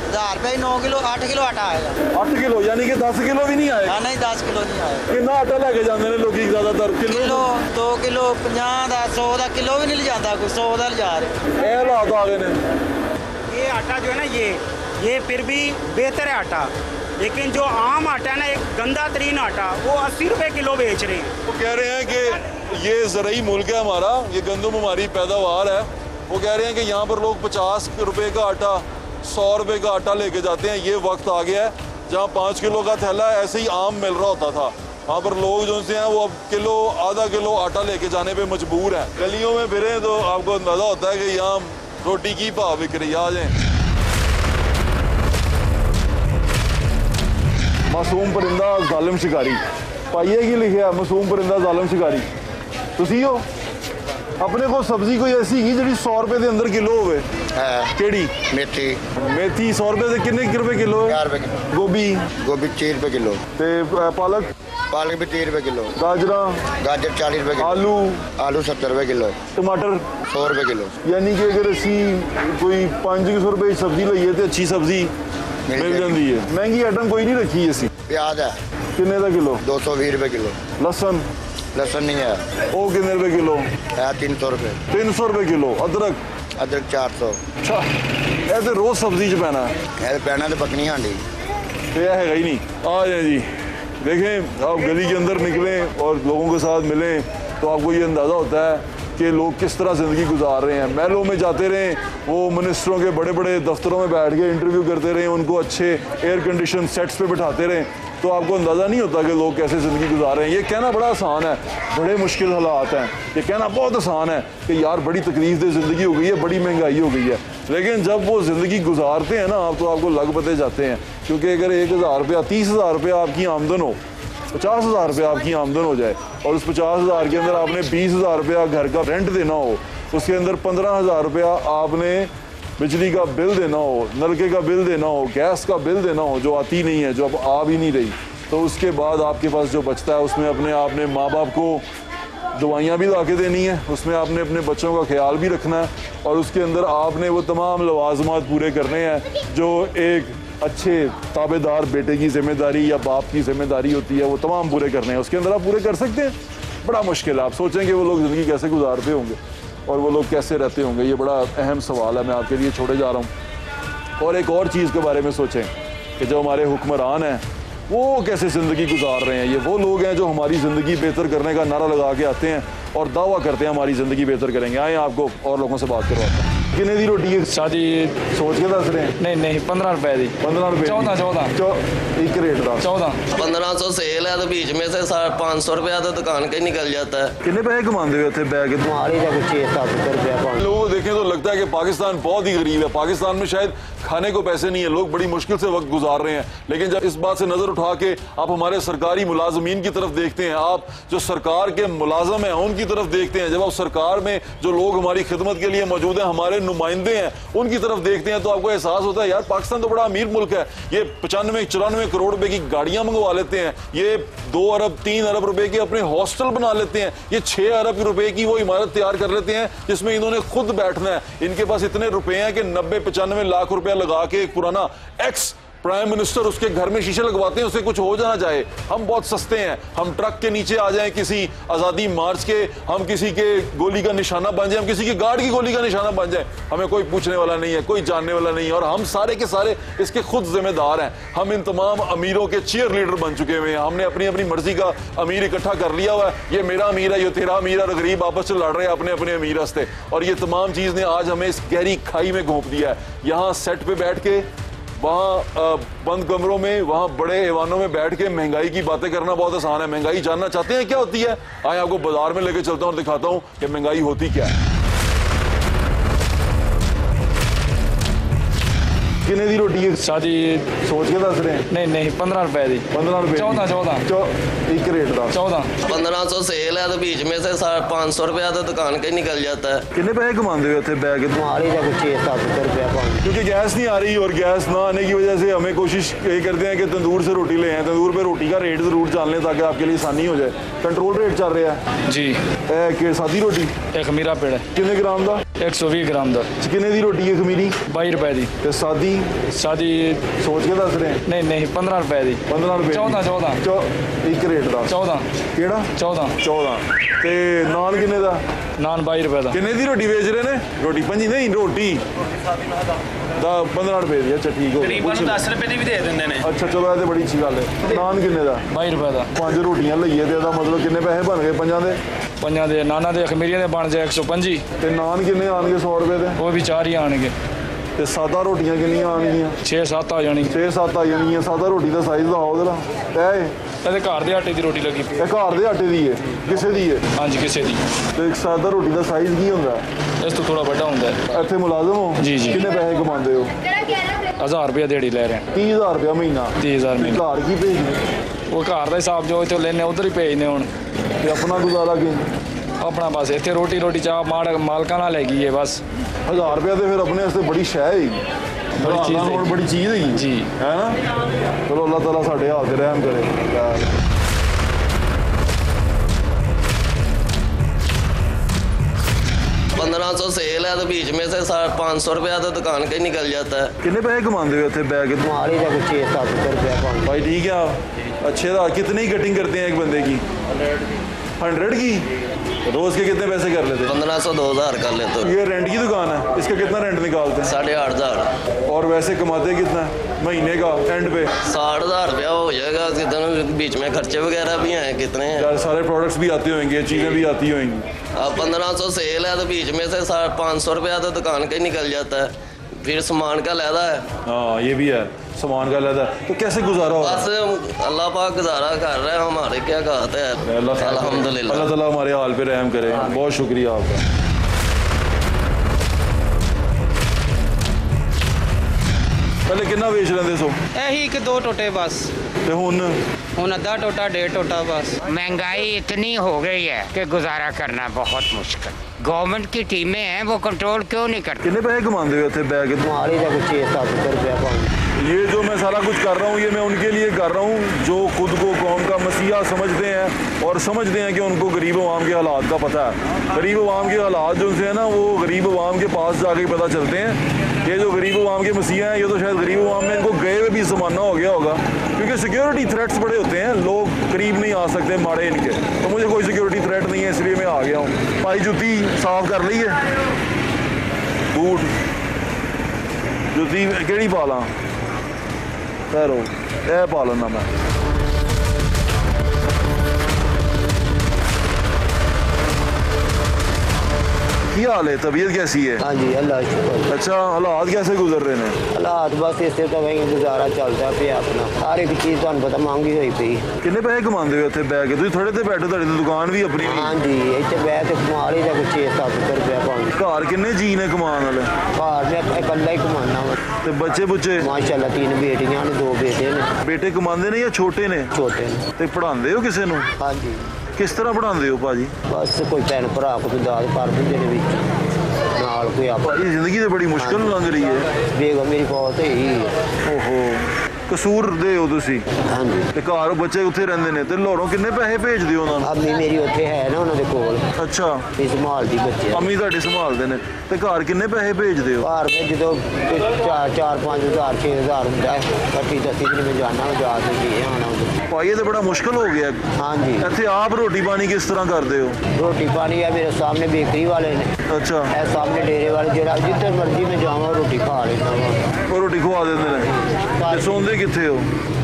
1000 रुपए 9 किलो 8 किलो आटा आएगा। 8 किलो यानी कि 10 किलो भी नहीं आएगा। हाँ नहीं 10 किलो नहीं आएगा। कितना आटा लेके जाते हैं लोग ज्यादातर? किलो 2 किलो 50 का 100 का किलो भी नहीं ले जाता कोई, 100 का ले जा रहे। ये हालात आ गए ने। ये आटा जो है ना ये फिर भी बेहतर है आटा, लेकिन जो आम आटा है ना एक गंदा तरीन आटा वो 80 रुपए किलो बेच रहे हैं। वो कह रहे हैं कि ये ज़रई मुल्क है हमारा, ये गंदम हमारी पैदावार है। वो कह रहे हैं कि यहाँ पर लोग 50 रुपए का आटा 100 रुपए का आटा लेके जाते हैं। ये वक्त आ गया है जहाँ 5 किलो का थैला ऐसे ही आम मिल रहा होता था। वहाँ पर लोग जो से हैं वो अब किलो आधा किलो आटा लेके जाने पे मजबूर हैं। गलियों में फिरें तो आपको अंदाज़ा होता है कि यहाँ रोटी की भाव बिक रही है। आ जाए। मासूम परिंदा जालिम शिकारी पाइए की लिखा मासूम परिंदा जालिम शिकारी तुसी हो। अपने को सब्जी कोई ऐसी ही जी 100 रुपए के अंदर किलो होवे? केड़ी? मेथी। मेथी 100 रुपए से कितने रुपए किलो है? 4 रुपए किलो। गोभी? गोभी 30 रुपए किलो। ते पालक? पालक भी 30 रुपए किलो। गाजरा? गाजर 40 रुपए किलो। आलू? आलू 70 रुपए किलो। टमाटर? 100 रुपए किलो। यानी कि अगर असी कोई 500 रुपए की सब्जी लईए तो अच्छी सब्जी मिल जाती है। महंगी आइटम कोई नहीं रखी असी। प्याज है कितने का किलो? 220 रुपए किलो। लसन? लहसुन नहीं है। वो कितने रुपए किलो? है 300 रुपए। 300 रुपए किलो। अदरक? अदरक 400। अच्छा ये तो रोज सब्जी च पैना है। पैना तो पकनी हांडी ये है ही नहीं। आ जाए जी देखें, आप गली के अंदर निकलें और लोगों के साथ मिलें तो आपको ये अंदाज़ा होता है कि लोग किस तरह ज़िंदगी गुजार रहे हैं। महलों में जाते रहें, वो मिनिस्टरों के बड़े बड़े दफ्तरों में बैठ के इंटरव्यू करते रहें, उनको अच्छे एयर कंडीशन सेट्स पे बिठाते रहें तो आपको अंदाज़ा नहीं होता कि लोग कैसे ज़िंदगी गुजार रहे हैं। ये कहना बड़ा आसान है, बड़े मुश्किल हालात हैं। ये कहना बहुत आसान है कि यार बड़ी तकलीफ दे ज़िंदगी हो गई है, बड़ी महंगाई हो गई है। लेकिन जब वो ज़िंदगी गुजारते हैं ना आप तो आपको लग पते जाते हैं। क्योंकि अगर 1000 रुपया 30,000 रुपया आपकी आमदन हो, 50,000 रुपया आपकी आमदन हो जाए और उस 50,000 के अंदर आपने 20,000 रुपया घर का रेंट देना हो उसके अंदर 15,000 रुपया आपने बिजली का बिल देना हो, नलके का बिल देना हो, गैस का बिल देना हो, जो आती नहीं है, जो अब आ भी नहीं रही, तो उसके बाद आपके पास जो बचता है उसमें आपने माँ बाप को दवाइयाँ भी ला के देनी है, उसमें आपने अपने बच्चों का ख्याल भी रखना है, और उसके अंदर आपने वो तमाम लवाजमात पूरे करने हैं जो एक अच्छे ताबेदार बेटे की जिम्मेदारी या बाप की जिम्मेदारी होती है, वो तमाम पूरे करने हैं। उसके अंदर आप पूरे कर सकते हैं? बड़ा मुश्किल है। आप सोचेंगे वो लोग ज़िंदगी कैसे गुजारते होंगे और वो लोग कैसे रहते होंगे, ये बड़ा अहम सवाल है, मैं आपके लिए छोड़े जा रहा हूँ। और एक और चीज़ के बारे में सोचें कि जो हमारे हुक्मरान हैं वो कैसे ज़िंदगी गुजार रहे हैं। ये वो लोग हैं जो हमारी ज़िंदगी बेहतर करने का नारा लगा के आते हैं और दावा करते हैं हमारी ज़िंदगी बेहतर करेंगे। आए आपको और लोगों से बात करवाता हूँ। कितने दी रोटी है? शादी सोच के दस रहे हैं? नहीं 15 रुपए दी। 15 रुपए? 14 एक रेट था 14। 1500 सेल है तो बीच में से 500 रुपया तो दुकान का ही निकल जाता है। कितने पैसे कमाते हुए थे बैग? हमारी जगह 6-7 रुपया। लोगों को देखें तो लगता है कि पाकिस्तान बहुत ही गरीब है, पाकिस्तान में शायद खाने को पैसे नहीं है, लोग बड़ी मुश्किल से वक्त गुजार रहे हैं। लेकिन जब इस बात से नजर उठा के आप हमारे सरकारी मुलाजमीन की तरफ देखते हैं, आप जो सरकार के मुलाजम हैं उनकी तरफ देखते हैं, जब आप सरकार में जो लोग हमारी खिदमत के लिए मौजूद हैं, हमारे नुमाइंदे हैं, उनकी तरफ देखते हैं, तो आपको एहसास होता है यार पाकिस्तान तो बड़ा अमीर मुल्क है। ये 95-94 करोड़ रुपए की गाड़ियां मंगवा लेते हैं, ये 2 अरब 3 अरब रुपए के अपने हॉस्टल बना लेते हैं, ये 6 अरब रुपए की वो इमारत तैयार कर लेते हैं जिसमें इन्होंने खुद बैठना है। इनके पास इतने रुपए हैं कि 90-95 लाख रुपया लगा के एक पुराना एक्स प्राइम मिनिस्टर उसके घर में शीशे लगवाते हैं, उसे कुछ हो जाना चाहे। हम बहुत सस्ते हैं, हम ट्रक के नीचे आ जाएं किसी आज़ादी मार्च के, हम किसी के गोली का निशाना बन जाए, हम किसी की गार्ड की गोली का निशाना बन जाए, हमें कोई पूछने वाला नहीं है, कोई जानने वाला नहीं है, और हम सारे के सारे इसके खुद जिम्मेदार हैं। हम इन तमाम अमीरों के चीयर लीडर बन चुके हुए हैं, हमने अपनी अपनी मर्जी का अमीर इकट्ठा कर लिया हुआ है। ये मेरा अमीर है, ये तेरा अमीर है, और गरीब आपस में लड़ रहे हैं अपने अपने अमीर हस्ते। और ये तमाम चीज़ ने आज हमें इस गहरी खाई में घोंप दिया है। यहाँ सेट पे बैठ के, वहाँ बंद कमरों में, वहाँ बड़े ऐवानों में बैठ के महंगाई की बातें करना बहुत आसान है। महंगाई जानना चाहते हैं क्या होती है? आए आपको बाजार में लेके चलता हूँ और दिखाता हूँ कि महंगाई होती क्या है। कितने दी रोटी है? शादी सोच के दस रहे हैं? नहीं 15 रुपए दी। 15 रुपए? 14 एक रेट था 14। 1500 सेल है तो बीच में से 500 रुपया तो दुकान का ही निकल जाता है। कितने पैसे कमाते हुए थे बैग? हमारी जगह 6-7 रुपया। क्योंकि गैस नहीं आ रही और गैस ना आने की वजह से हमें कोशिश ये करते हैं कि तंदूर से रोटी ले आए। तंदूर पे रोटी का रेट जरूर जान लें ताकि आपके लिए आसानी हो जाए। कंट्रोल रेट चल रहा है जी। सादी रोटी एक खमीरा पेड़ है। कितने ग्राम का? 120 ग्राम का। कितने दी रोटी है खमीरी? 22 रुपए दी। ते सादी? शादी सोच के दस रहे हैं? नहीं 15 रुपए दी। 15 रुपए? 14 एक रेट था 14। केड़ा? 14 ते नान किन्ने दा? नान 22 रुपए दा। किन्ने दी रोटी बेच रहे ने? रोटी पंजी नहीं, रोटी 15 रुपए दी। अच्छा ठीक हो, करीबन 10 रुपए दी भी दे देंगे ने। अच्छा चलो ये तो बड़ी अच्छी गल है। नान किन्ने दा? 22 रुपए दा। 5 रोटियां लईए ते दा मतलब किन्ने पैसे बन गए? 5 दे नाना दे खमीरियां दे बन जाए 125 ते नान किन्ने आनगे? 100 रुपए दे? वो भी 4 ही आनगे। ते सादा रोटियां किन्नियां आनगियां? 6-7 आ जानी। 6-7 आ जानियां। सादा रोटी का साइज दखाओ जरा। ਇਹਦੇ ਘਰ ਦੇ ਆਟੇ ਦੀ ਰੋਟੀ ਲੱਗੀ ਪਈ ਹੈ। ਘਰ ਦੇ ਆਟੇ ਦੀ ਹੈ? ਕਿਸੇ ਦੀ ਹੈ? ਹਾਂਜੀ ਕਿਸੇ ਦੀ। ਤੇ ਇੱਕ ਸਾਦਾ ਰੋਟੀ ਦਾ ਸਾਈਜ਼ ਕੀ ਹੁੰਦਾ? ਇਸ ਤੋਂ ਥੋੜਾ ਵੱਡਾ ਹੁੰਦਾ ਹੈ। ਇੱਥੇ ਮੁਲਾਜ਼ਮ ਹੋ? ਜੀ ਜੀ। ਕਿੰਨੇ ਪੈਸੇ ਕਮਾਉਂਦੇ ਹੋ? 1000 ਰੁਪਏ ਦਿਹਾੜੀ ਲੈ ਰਹੇ ਹਾਂ। 30000 ਰੁਪਏ ਮਹੀਨਾ? 30000 ਮਹੀਨਾ। ਘਰ ਕੀ ਭੇਜਦੇ? ਉਹ ਘਰ ਦਾ ਹਿਸਾਬ ਜੋ ਇੱਥੋਂ ਲੈਣੇ ਉਧਰ ਹੀ ਭੇਜਦੇ ਹੁਣ। ਤੇ ਆਪਣਾ ਗੁਜ਼ਾਰਾ ਕੀ? ਆਪਣਾ ਬਸ ਇੱਥੇ ਰੋਟੀ ਚਾਹ ਮਾਲਕਾਂ ਨਾਲ ਹੈਗੀ ਹੈ ਬਸ। 1000 ਰੁਪਏ ਤੇ ਫਿਰ ਆਪਣੇ ਵਾਸਤੇ ਬੜੀ ਸ਼ੈ ਹੈ, बड़ी चीज़ है जी, है ना। चलो अल्लाह ताला साढ़े हाथ से रहम करे। 1500 सेल है तो बीच में से 500 रुपया तो दुकान का ही निकल जाता है। कितने पैसे कमाते हो इतने बैग? हमारी जगह 6-7 रुपया। भाई ठीक है, अच्छे था। कितनी कटिंग करते हैं एक बंदे की? 100 की? रोज के कितने पैसे कर लेते? 1500-2000 कर लेते हो। ये रेंट की दुकान है, इसका कितना रेंट निकालते हैं? 8500। और वैसे कमाते कितना महीने का एंड पे? 60,000 रुपया हो जाएगा। कितने बीच में खर्चे वगैरह भी हैं, कितने हैं? सारे प्रोडक्ट्स भी आते होंगे, चीज़ें भी आती होंगी। अब 1500 सेल है तो बीच में से 500 रुपया तो दुकान का ही निकल जाता है। फिर सामान का लहदा है। हाँ ये भी है, सामान का लहदा। तो कैसे गुजारा होगा? बस अल्लाह पाक गुजारा कर रहे हैं, हमारे क्या कहते हैं। अल्हम्दुलिल्लाह, अल्लाह ताला हमारे हाल पे रहम करे। बहुत शुक्रिया आपका। पहले कितना बेच लेंदे सो? यही कि 2 टोटे बस। ते हुन अद्धा टोटा 1.5 टोटा बस। महंगाई इतनी हो गई है कि गुजारा करना बहुत मुश्किल। गवर्नमेंट की टीमें हैं, वो कंट्रोल क्यों नहीं करती? कितने पैसे कमाते हो इतने बैग? माली का कुछ 6-7 रुपया पाउंड। ये जो मैं सारा कुछ कर रहा हूँ ये मैं उनके लिए कर रहा हूँ जो खुद को कौम का मसीहा समझते हैं और समझते हैं कि उनको गरीब अवाम के हालात का पता है। गरीब अवाम के हालात जो उनसे है ना, वो गरीब अवाम के पास जाके पता चलते हैं। ये जो गरीब अवाम के मसीहा हैं, ये तो शायद गरीब अवाम में इनको गए हुए भी ज़माना हो गया होगा, क्योंकि सिक्योरिटी थ्रेट्स बड़े होते हैं, लोग करीब नहीं आ सकते माड़े इनके। तो मुझे कोई सिक्योरिटी थ्रेट नहीं है, इसलिए मैं आ गया हूँ। पाई जुती साफ कर ली है, बूट जुती केड़ी पा ला? खैरो यह पा लेना मैं। क्या हाल है, तबीयत कैसी है? हाँ जी, अल्लाह शुक्र। अच्छा, हालात कैसे गुजर रहे हैं? हालात बस इससे तो वही गुजारा चलता पे अपना, हर एक चीज़ तुहानू पता महंगी हुई पई। कितने पैसे कमाते हो इतने बैग के? तुम थोड़े ते बैठे, ਤੁਹਾਡੀ दुकान भी अपनी? हाँ जी, इतने बैग तो कमा ली कुछ 6-7 रुपया पाउंड। घर किन्ने जी ने कमान वाले? घर मैं इकल्ला ही कमाना वा। ते बच्चे बुच्चे? माशाल्लाह 3 बेटियां ने, 2 बेटे ने। बेटे कमाते ने या छोटे ने? छोटे ने। ते पढ़ाते हो किसी ਨੂੰ? हाँ जी। किस तरह पढ़ाते हो भाजी? बस कोई भैन भरा कोई दाद कर देंगे ने विच नाल कोई आप। भाजी जिंदगी तो बड़ी मुश्किल लंघ रही है। बेगम मेरी बहुत ही ओहो, कसूर दे हो तुसी? हाँ जी। ते घर बच्चे उत्थे रहंदे ने ते लाहौरों किन्ने पैसे भेजदे हो उन्हां नूं? अम्मी मेरी उत्थे है ना उन्हां दे कोल। अच्छा, ते संभालदी बच्चे। अम्मी तुहाडी संभालदे ने ते घर किन्ने पैसे भेजदे हो? घर में जो 4-5 हज़ार 6 हज़ार होंदा है, 25-30 दिन में जाना जा के आना। भाई ये तो बड़ा मुश्किल हो गया। हाँ जी। इत्थे आप रोटी पानी किस तरह करते हो? रोटी पानी है मेरे सामने बेकरी वाले ने। अच्छा, है सामने डेरे वाले, जेड़ा जिधर मर्जी में जावा रोटी खा लेना वा। वो रोटी खवा देंदे ने ते सोंदे कित्थे हो?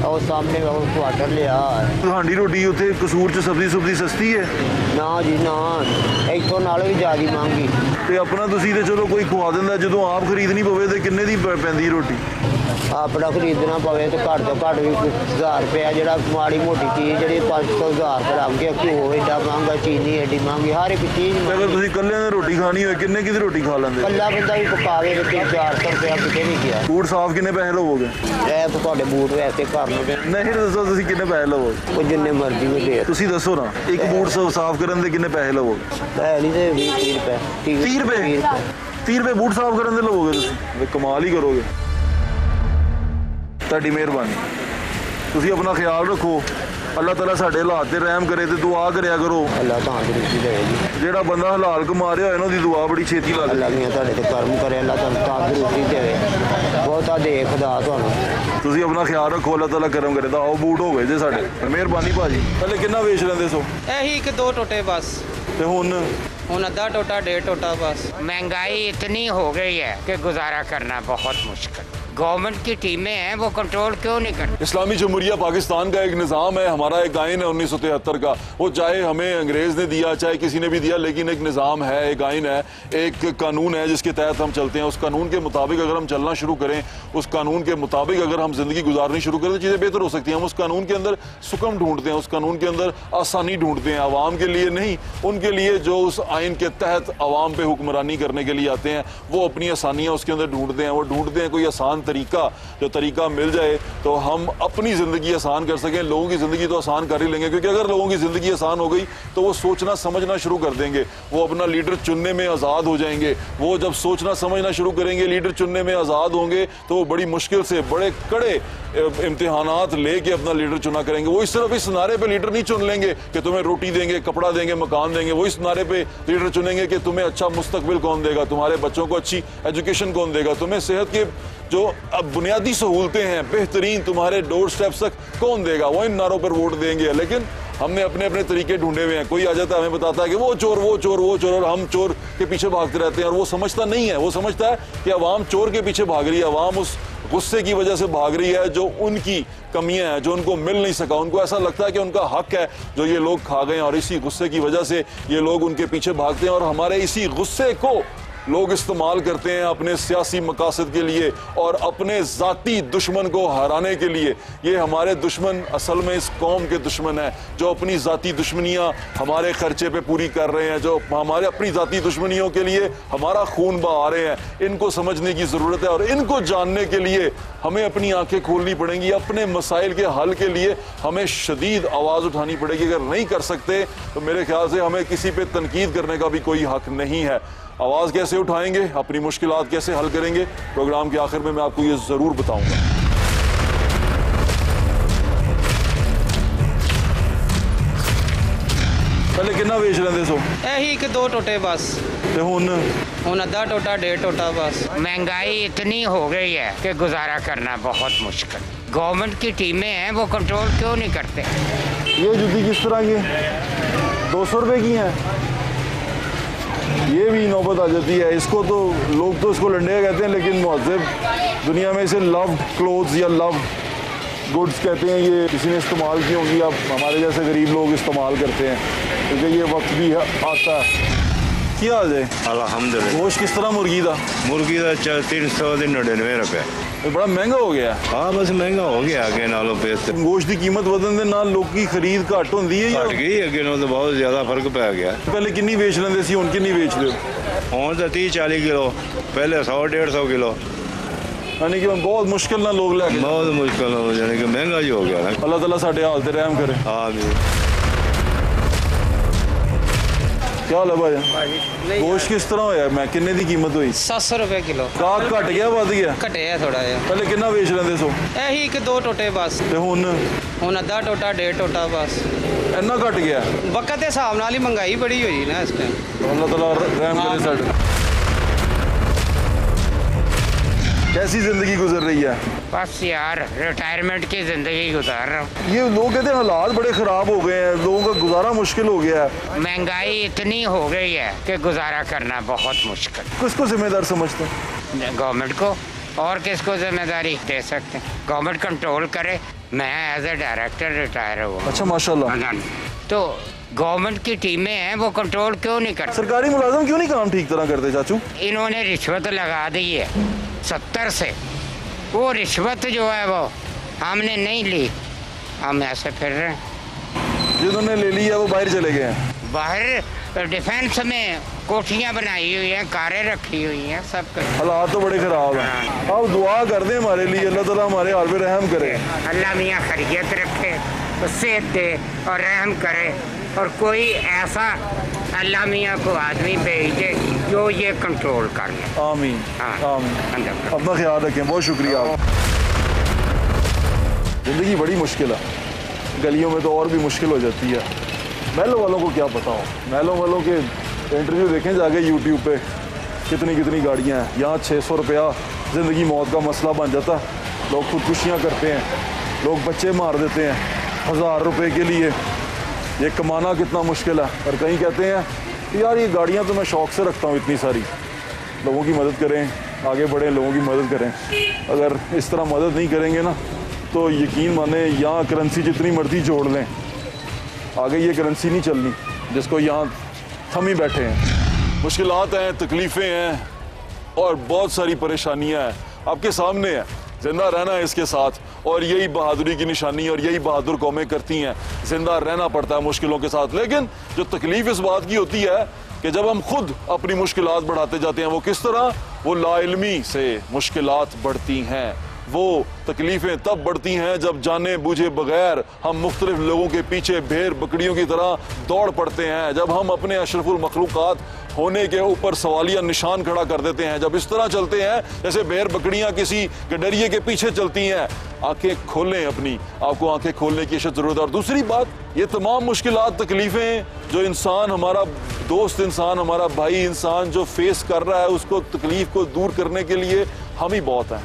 और सामने वो क्वार्टर लिया है। ਤੁਹਾਡੀ ਰੋਟੀ ਉੱਥੇ ਕਸੂਰ 'ਚ ਸਬਜ਼ੀ ਸਸਤੀ ਹੈ? ਨਾ ਜੀ ਨਾ, ਇੱਥੋਂ ਨਾਲੋਂ ਵੀ ਜ਼ਿਆਦਾ ਮਹਿੰਗੀ। ਤੇ ਆਪਣਾ ਤੁਸੀਂ ਤੇ ਚਲੋ ਕੋਈ ਖਵਾ ਦਿੰਦਾ, ਜਦੋਂ ਆਪ ਖਰੀਦਣੀ ਪਵੇ ਤੇ ਕਿੰਨੇ ਦੀ ਪੈਂਦੀ ਰੋਟੀ? ਆਪਣਾ ਖਰੀਦਣਾ ਪਵੇ ਤਾਂ ਘੱਟ ਤੋਂ ਘੱਟ ਵੀ 1000 ਰੁਪਇਆ, ਜਿਹੜਾ ਮਾੜੀ ਮੋਟੀ ਚੀਜ਼ ਜਿਹੜੀ 500-1000 ਰੁਪਏ ਲੱਗ ਗਿਆ। ਘਿਓ ਏਡਾ ਮਹਿੰਗਾ, ਚੀਨੀ ਏਡੀ ਮਹਿੰਗੀ, ਹਰ ਇੱਕ ਚੀਜ਼। ਅਗਰ ਤੁਸੀਂ ਇਕੱਲਿਆਂ ਨੇ ਰੋਟੀ ਖਾਣੀ ਹੋਏ ਕਿੰਨੇ ਦੀ ਰੋਟੀ ਖਾ ਲੈਂਦੇ? ਇਕੱਲਾ ਬੰਦਾ ਵੀ ਪਕਾਵੇ ਤੇ 300-400 ਰੁਪਇਆ ਕਿਤੇ ਨਹੀਂ ਗਿਆ। ਬੂਟ ਸਾਫ਼ ਕਿੰਨੇ ਪੈਸੇ ਲਵੋਗੇ? ਇਹ ਤਾਂ ਤੁਹਾਡੇ ਬੂਟ ਵੈਸੇ ਕਰ ਲਓਗੇ। ਨਹੀਂ ਦੱਸੋ ਤੁਸੀਂ ਕਿੰਨੇ ਪੈਸੇ ਲਵੋਗੇ? ਉਹ ਜਿੰਨੇ ਮਰਜ਼ੀ में दे। ਤੁਸੀਂ ਦੱਸੋ ਨਾ, ਇੱਕ ਬੂਟ ਸਾਫ਼ ਕਰਨ ਦੇ ਕਿੰਨੇ ਪੈਸੇ ਲਵੋਗੇ? पहली तो 20 रुपए। 30 रुपए? 30 रुपए बूट साफ ਕਰਨ ਦੇ ਲਵੋਗੇ ਤੁਸੀਂ? ਕਮਾਲ ਹੀ ਕਰੋਗੇ। ਤੁਹਾਡੀ ਮਿਹਰਬਾਨੀ। ਤੁਸੀਂ ਆਪਣਾ ਖਿਆਲ ਰੱਖੋ। अल्लाह ताला साढ़े हालात ते रहम करे ते दुआ करया करो। अल्लाह तंदुरुस्ती दे जी। जेड़ा बंदा हलाल कमा रहा है ना, दी दुआ बड़ी छेती लग अल्लाह मियां तुहाडे ते करम करे, अल्लाह तुहानू तंदुरुस्ती देवे। बहुता दे खुदा तुहानू। ਤੁਸੀਂ ਆਪਣਾ ਖਿਆਲ ਰੱਖੋ, ਅੱਲਾਹ ਤਾਲਾ ਕਰਮ ਕਰੇ। ਤਾਂ ਉਹ ਬੂਟ ਹੋ ਗਏ ਜੇ ਸਾਡੇ। ਮਿਹਰਬਾਨੀ ਭਾਜੀ। ਪਹਿਲੇ ਕਿੰਨਾ ਵੇਚ ਲੈਂਦੇ ਸੋ? ਇਹੀ 1-2 ਟੋਟੇ ਬਸ। ਤੇ ਹੁਣ अद्धा टोटा 1.5 टोटा बस। महंगाई इतनी हो गई है कि गुजारा करना बहुत मुश्किल। गवर्नमेंट की टीमें हैं, वो कंट्रोल क्यों नहीं करती? इस्लामी जमहूरिया पाकिस्तान का एक निज़ाम है, हमारा एक आइन है 1973 का। वो चाहे हमें अंग्रेज़ ने दिया चाहे किसी ने भी दिया, लेकिन एक निज़ाम है, एक आइन है, एक कानून है जिसके तहत हम चलते हैं। उस कानून के मुताबिक अगर हम चलना शुरू करें, उस कानून के मुताबिक अगर हम ज़िंदगी गुजारनी शुरू करें तो चीज़ें बेहतर हो सकती हैं। हम उस कानून के अंदर सुकम ढूंढते हैं, उस कानून के अंदर आसानी ढूंढते हैं, आवाम के लिए नहीं, उनके लिए जो उस आइन के तहत आवाम पे हुक्मरानी करने के लिए आते हैं, वो अपनी आसानियाँ उसके अंदर ढूंढते हैं। वो ढूंढते हैं कोई आसान तरीका, जो तरीका मिल जाए तो हम अपनी ज़िंदगी आसान कर सकें। लोगों की ज़िंदगी तो आसान कर ही लेंगे, क्योंकि अगर लोगों की ज़िंदगी आसान हो गई तो वो सोचना समझना शुरू कर देंगे, वो अपना लीडर चुनने में आज़ाद हो जाएंगे। वो जब सोचना समझना शुरू करेंगे, लीडर चुनने में आज़ाद होंगे, तो वो बड़ी मुश्किल से बड़े कड़े इम्तिहानात लेके अपना लीडर चुना करेंगे। वो इस सिर्फ इस नारे पे लीडर नहीं चुन लेंगे कि तुम्हें रोटी देंगे, कपड़ा देंगे, मकान देंगे। वो इस नारे पे लीडर चुनेंगे कि तुम्हें अच्छा मुस्तकबिल कौन देगा, तुम्हारे बच्चों को अच्छी एजुकेशन कौन देगा, तुम्हें सेहत के जो अब बुनियादी सहूलतें हैं बेहतरीन तुम्हारे डोर स्टेप्स तक कौन देगा। वो इन नारों पर वोट देंगे। लेकिन हमने अपने अपने तरीके ढूंढे हुए हैं। कोई आ जाता है हमें बताता है कि वो चोर वो चोर वो चोर, और हम चोर के पीछे भागते रहते हैं। और वो समझता नहीं है, वो समझता है कि अवाम चोर के पीछे भाग रही है, अवाम उस गुस्से की वजह से भाग रही है जो उनकी कमियां हैं, जो उनको मिल नहीं सका। उनको ऐसा लगता है कि उनका हक है जो ये लोग खा गए, और इसी गुस्से की वजह से ये लोग उनके पीछे भागते हैं। और हमारे इसी गुस्से को लोग इस्तेमाल करते हैं अपने सियासी मकासद के लिए और अपने ज़ाती दुश्मन को हराने के लिए। ये हमारे दुश्मन असल में इस कौम के दुश्मन हैं, जो अपनी ज़ाती दुश्मनियाँ हमारे खर्चे पे पूरी कर रहे हैं, जो हमारे अपनी ज़ाती दुश्मनियों के लिए हमारा खून बहा रहे हैं। इनको समझने की ज़रूरत है और इनको जानने के लिए हमें अपनी आंखें खोलनी पड़ेंगी। अपने मसाइल के हल के लिए हमें शदीद आवाज़ उठानी पड़ेगी। अगर नहीं कर सकते तो मेरे ख्याल से हमें किसी पे तनकीद करने का भी कोई हक नहीं है। आवाज़ कैसे उठाएंगे, अपनी मुश्किलात कैसे हल करेंगे, प्रोग्राम के आखिर में मैं आपको ये ज़रूर बताऊंगा। पहले कितना बेच रहे सो? यही कि 2 टोटे बस, ते हुन अद्धा टोटा 1.5 टोटा बस। महंगाई इतनी हो गई है कि गुजारा करना बहुत मुश्किल। गवर्नमेंट की टीमें हैं, वो कंट्रोल क्यों नहीं करते? ये जूती किस तरह की 200 रुपए की हैं? ये भी नौबत आ जाती है। इसको तो लोग तो इसको लंडे कहते हैं, लेकिन मुहज़्ज़ब दुनिया में इसे लव्ड क्लोथ्स या लव्ड गुड्स कहते हैं। ये किसी ने इस्तेमाल की होंगी, अब हमारे जैसे गरीब लोग इस्तेमाल करते हैं, क्योंकि ये वक्त भी आता है। क्या हाल है? अल्हम्दुलिल्लाह। गोश्त किस तरह मुर्गी का? मुर्गी का 399 रुपए। ये बड़ा महंगा हो गया। हाँ बस महंगा हो गया अगे नालों पे। गोश्त की कीमत बदलने दे नाल लोग की खरीद घट होंदी है या घट गई? अगे नालों तो बहुत ज्यादा फर्क पै गया। पहले कितनी बेच लेंदे सी, हुण कितनी बेच रहे हो? हुण तो 30-40 किलो, पहले 100-150 किलो। यानी कि बहुत मुश्किल ना लोग लेके, बहुत मुश्किल हो, यानी कि महंगा ही हो गया। अल्लाह ताला साडे हाल ते रहम करे। आमीन। क्या हाल है भाई? गोश्त किस तरह होया? मैं किन्ने दी कीमत हुई? 700 रुपए किलो। काक घट गया वध गया? घटे थोड़ा जिहा। पहले कितना बेच लेंदे सो? यही कि 2 टोटे बस, ते हुण अद्धा टोटा 1.5 टोटा बस। इन्ना घट गया? वक्त के हिसाब नाल ही महंगाई बड़ी हुई ना इस टाइम। अल्लाह ताला रहम करे साडे। कैसी जिंदगी गुजर रही है? बस यार रिटायरमेंट की जिंदगी गुजार रहा हूँ। ये लोग कहते हैं हालात बड़े खराब हो गए हैं, लोगों का गुजारा मुश्किल हो गया है। महंगाई इतनी हो गई है कि गुजारा करना बहुत मुश्किल। किसको जिम्मेदार समझते हैं? गवर्नमेंट को, और किसको जिम्मेदारी दे सकते हैं? गवर्नमेंट कंट्रोल करे। मैं एज ए डायरेक्टर रिटायर हुआ। अच्छा माशाल्लाह। तो गवर्नमेंट की टीमें हैं, वो कंट्रोल क्यों नहीं करते? सरकारी मुलाजिम क्यों नहीं काम ठीक तरह करते चाचू? इन्होंने रिश्वत लगा दी है 70 से। वो रिश्वत जो है वो हमने नहीं ली, हम ऐसे फिर रहे हैं। जिन्होंने ले ली है वो बाहर चले गए हैं। बाहर डिफेंस में कोठियाँ बनाई हुई हैं, कारें रखी हुई हैं, सब कुछ। हालात तो बड़े खराब हैं। आप दुआ कर दें हमारे लिए, अल्लाह ताला हमारे हाल पे रहम करे। अल्लाह मियाँ खैरियत रखे, सेहत दे और रहम करे, और कोई ऐसा अल्लाह मियाँ को आदमी भेजे जो ये कंट्रोल कर ले। आमीन। हाँ। आमीन। अपना ख्याल रखें, बहुत शुक्रिया। ज़िंदगी बड़ी मुश्किल है, गलियों में तो और भी मुश्किल हो जाती है। महलों वालों को क्या पता हो, महलों वालों के इंटरव्यू देखें जाके यूट्यूब पे, कितनी कितनी गाड़ियाँ हैं। यहाँ 600 रुपया ज़िंदगी मौत का मसला बन जाता है। लोग खुदकुशियाँ करते हैं, लोग बच्चे मार देते हैं 1000 रुपये के लिए। ये कमाना कितना मुश्किल है। और कहीं कहते हैं कि यार ये गाड़ियाँ तो मैं शौक़ से रखता हूँ इतनी सारी। लोगों की मदद करें, आगे बढ़ें, लोगों की मदद करें। अगर इस तरह मदद नहीं करेंगे ना तो यकीन माने यहाँ करेंसी जितनी मर्जी जोड़ लें, आगे ये करेंसी नहीं चलनी जिसको यहाँ थम ही बैठे हैं। मुश्किलात हैं, तकलीफ़ें हैं और बहुत सारी परेशानियाँ हैं, आपके सामने हैं। जिंदा रहना है इसके साथ, और यही बहादुरी की निशानी और यही बहादुर कौमें करती हैं। जिंदा रहना पड़ता है मुश्किलों के साथ। लेकिन जो तकलीफ इस बात की होती है कि जब हम खुद अपनी मुश्किलात बढ़ाते जाते हैं। वो किस तरह? वो लाइल्मी से मुश्किलात बढ़ती हैं। वो तकलीफ़ें तब बढ़ती हैं जब जाने बूझे बगैर हम मुख्तलिफ लोगों के पीछे भेड़ बकरियों की तरह दौड़ पड़ते हैं। जब हम अपने अशरफुल मखलूक़ात होने के ऊपर सवालिया निशान खड़ा कर देते हैं। जब इस तरह चलते हैं जैसे भेड़ बकरियां किसी गडरिये के पीछे चलती हैं। आंखें खोलें अपनी, आपको आंखें खोलने की ज़रूरत है। और दूसरी बात, ये तमाम मुश्किलात, तकलीफ़ें जो इंसान, हमारा दोस्त इंसान, हमारा भाई इंसान जो फेस कर रहा है, उसको तकलीफ़ को दूर करने के लिए हम ही बहुत हैं।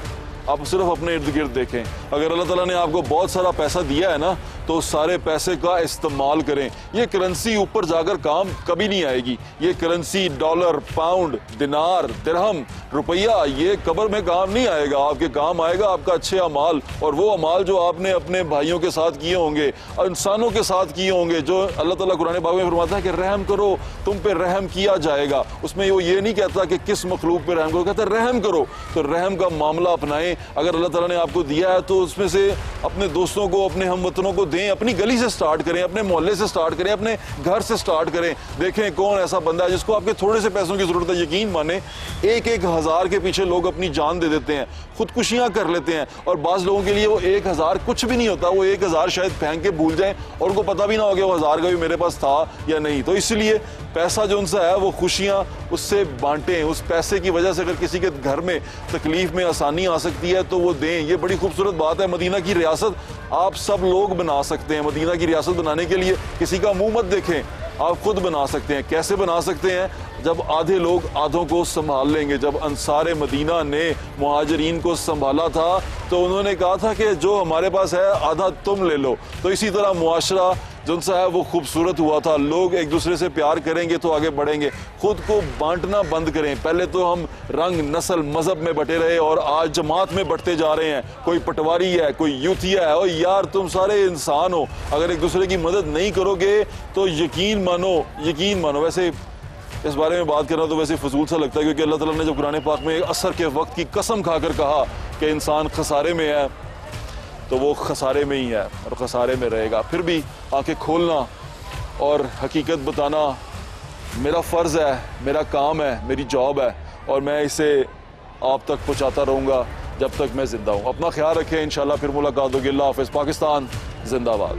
आप सिर्फ अपने इर्द गिर्द देखें, अगर अल्लाह ताला ने आपको बहुत सारा पैसा दिया है ना, तो सारे पैसे का इस्तेमाल करें। ये करेंसी ऊपर जाकर काम कभी नहीं आएगी। ये करेंसी डॉलर, पाउंड, दिनार, दिरहम, रुपया, ये कब्र में काम नहीं आएगा। आपके काम आएगा आपका अच्छे अमाल, और वो अमाल जो आपने अपने भाइयों के साथ किए होंगे, इंसानों के साथ किए होंगे, जो अल्लाह ताला कुरान पाक में फरमाता है कि रहम करो, तुम पे रहम किया जाएगा। उसमें वो ये नहीं कहता कि किस मखलूक पे रहम करो, कहता है रहम करो। तो रहम का मामला अपनाएं। अगर अल्लाह ताला ने आपको दिया है तो उसमें से अपने दोस्तों को, अपने हमवतनों को दें। अपनी गली से स्टार्ट करें, अपने मोहल्ले से स्टार्ट करें, अपने घर से स्टार्ट करें। देखें कौन ऐसा बंदा है जिसको आपके थोड़े से पैसों की जरूरत है। यकीन माने 1-1 हज़ार के पीछे लोग अपनी जान दे देते हैं, खुदकुशियां कर लेते हैं। और बाज़ लोगों के लिए वो 1 हज़ार कुछ भी नहीं होता। वो 1 हज़ार शायद फेंक के भूल जाए और उनको पता भी ना हो कि वो 1000 का भी मेरे पास था या नहीं। तो इसलिए पैसा जो उनसा है वो खुशियां उससे बांटें। उस पैसे की वजह से अगर किसी के घर में तकलीफ में आसानी आ सकती है तो वो दें। ये बड़ी खूबसूरत बात है। मदीना की रियासत आप सब लोग बना सकते हैं। मदीना की रियासत बनाने के लिए किसी का मुंह मत देखें, आप खुद बना सकते हैं। कैसे बना सकते हैं? जब आधे लोग आधों को संभाल लेंगे। जब अंसार मदीना ने मुहाजिरीन को संभाला था तो उन्होंने कहा था कि जो हमारे पास है आधा तुम ले लो। तो इसी तरह मुआशरा जो सा है वो खूबसूरत हुआ था। लोग एक दूसरे से प्यार करेंगे तो आगे बढ़ेंगे। खुद को बांटना बंद करें। पहले तो हम रंग, नस्ल, मजहब में बटे रहे और आज जमात में बढ़ते जा रहे हैं। कोई पटवारी है, कोई यूथिया है। और यार तुम सारे इंसान हो, अगर एक दूसरे की मदद नहीं करोगे तो यकीन मानो। वैसे इस बारे में बात करना तो वैसे फजूल सा लगता है, क्योंकि अल्लाह ताला ने जब कुरान पाक में असर के वक्त की कसम खाकर कहा कि इंसान खसारे में है, तो वो खसारे में ही है और खसारे में रहेगा। फिर भी आंखें खोलना और हकीकत बताना मेरा फ़र्ज़ है, मेरा काम है, मेरी जॉब है, और मैं इसे आप तक पहुंचाता रहूँगा जब तक मैं ज़िंदा हूँ। अपना ख्याल रखें। इंशाल्लाह फिर मुलाकात होगी। अल्लाह हाफ़िज़। पाकिस्तान जिंदाबाद।